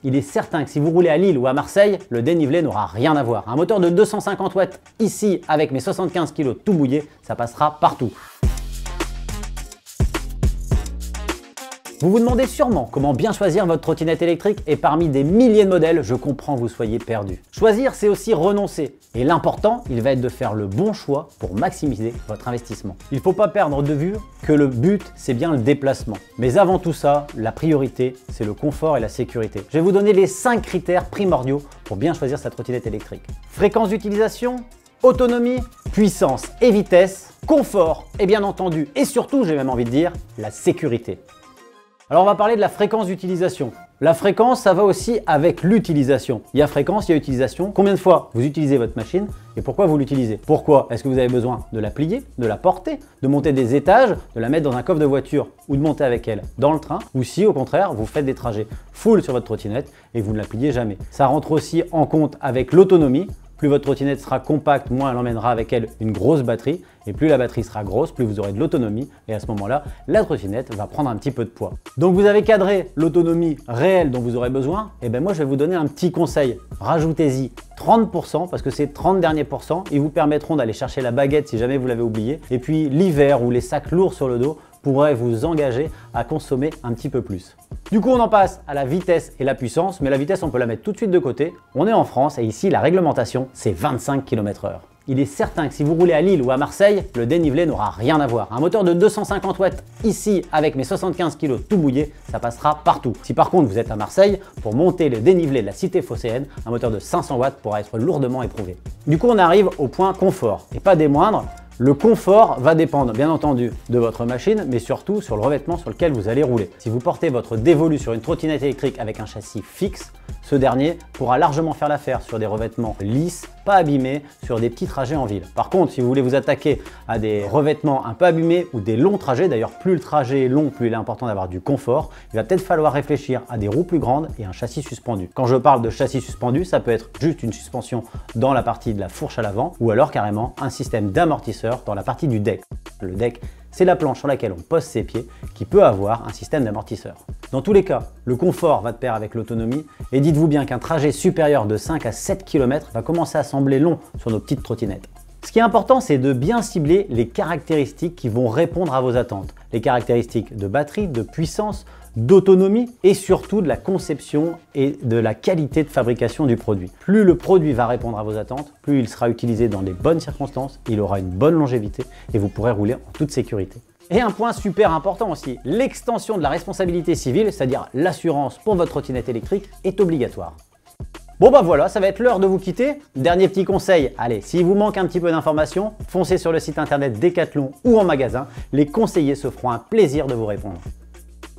il est certain que si vous roulez à Lille ou à Marseille, le dénivelé n'aura rien à voir. Un moteur de 250 watts ici avec mes 75 kg tout mouillé, ça passera partout. Vous vous demandez sûrement comment bien choisir votre trottinette électrique et parmi des milliers de modèles, je comprends que vous soyez perdu. Choisir, c'est aussi renoncer. Et l'important, il va être de faire le bon choix pour maximiser votre investissement. Il ne faut pas perdre de vue que le but, c'est bien le déplacement. Mais avant tout ça, la priorité, c'est le confort et la sécurité. Je vais vous donner les 5 critères primordiaux pour bien choisir sa trottinette électrique. Fréquence d'utilisation, autonomie, puissance et vitesse, confort et bien entendu, et surtout, j'ai même envie de dire, la sécurité. Alors on va parler de la fréquence d'utilisation. La fréquence, ça va aussi avec l'utilisation. Il y a fréquence, il y a utilisation. Combien de fois vous utilisez votre machine et pourquoi vous l'utilisez? Pourquoi? Est-ce que vous avez besoin de la plier, de la porter, de monter des étages, de la mettre dans un coffre de voiture ou de monter avec elle dans le train? Ou si au contraire, vous faites des trajets full sur votre trottinette et vous ne la pliez jamais. Ça rentre aussi en compte avec l'autonomie. Plus votre trottinette sera compacte, moins elle emmènera avec elle une grosse batterie. Et plus la batterie sera grosse, plus vous aurez de l'autonomie. Et à ce moment-là, la trottinette va prendre un petit peu de poids. Donc vous avez cadré l'autonomie réelle dont vous aurez besoin. Et bien moi, je vais vous donner un petit conseil. Rajoutez-y 30% parce que ces 30 derniers pourcents, ils vous permettront d'aller chercher la baguette si jamais vous l'avez oublié. Et puis l'hiver ou les sacs lourds sur le dos pourraient vous engager à consommer un petit peu plus. Du coup, on en passe à la vitesse et la puissance, mais la vitesse, on peut la mettre tout de suite de côté. On est en France et ici, la réglementation, c'est 25 km/h. Il est certain que si vous roulez à Lille ou à Marseille, le dénivelé n'aura rien à voir. Un moteur de 250 watts ici avec mes 75 kg tout mouillé, ça passera partout. Si par contre vous êtes à Marseille, pour monter le dénivelé de la cité phocéenne, un moteur de 500 watts pourra être lourdement éprouvé. Du coup, on arrive au point confort et pas des moindres. Le confort va dépendre bien entendu de votre machine, mais surtout sur le revêtement sur lequel vous allez rouler. Si vous portez votre dévolu sur une trottinette électrique avec un châssis fixe, ce dernier pourra largement faire l'affaire sur des revêtements lisses, pas abîmés, sur des petits trajets en ville. Par contre, si vous voulez vous attaquer à des revêtements un peu abîmés ou des longs trajets, d'ailleurs plus le trajet est long, plus il est important d'avoir du confort, il va peut-être falloir réfléchir à des roues plus grandes et un châssis suspendu. Quand je parle de châssis suspendu, ça peut être juste une suspension dans la partie de la fourche à l'avant ou alors carrément un système d'amortisseur dans la partie du deck. Le deck, c'est la planche sur laquelle on pose ses pieds qui peut avoir un système d'amortisseur. Dans tous les cas, le confort va de pair avec l'autonomie et dites-vous bien qu'un trajet supérieur de 5 à 7 km va commencer à sembler long sur nos petites trottinettes. Ce qui est important, c'est de bien cibler les caractéristiques qui vont répondre à vos attentes. Les caractéristiques de batterie, de puissance, d'autonomie et surtout de la conception et de la qualité de fabrication du produit. Plus le produit va répondre à vos attentes, plus il sera utilisé dans les bonnes circonstances, il aura une bonne longévité et vous pourrez rouler en toute sécurité. Et un point super important aussi, l'extension de la responsabilité civile, c'est-à-dire l'assurance pour votre trottinette électrique, est obligatoire. Bon bah voilà, ça va être l'heure de vous quitter. Dernier petit conseil, allez, s'il vous manque un petit peu d'informations, foncez sur le site internet Decathlon ou en magasin, les conseillers se feront un plaisir de vous répondre.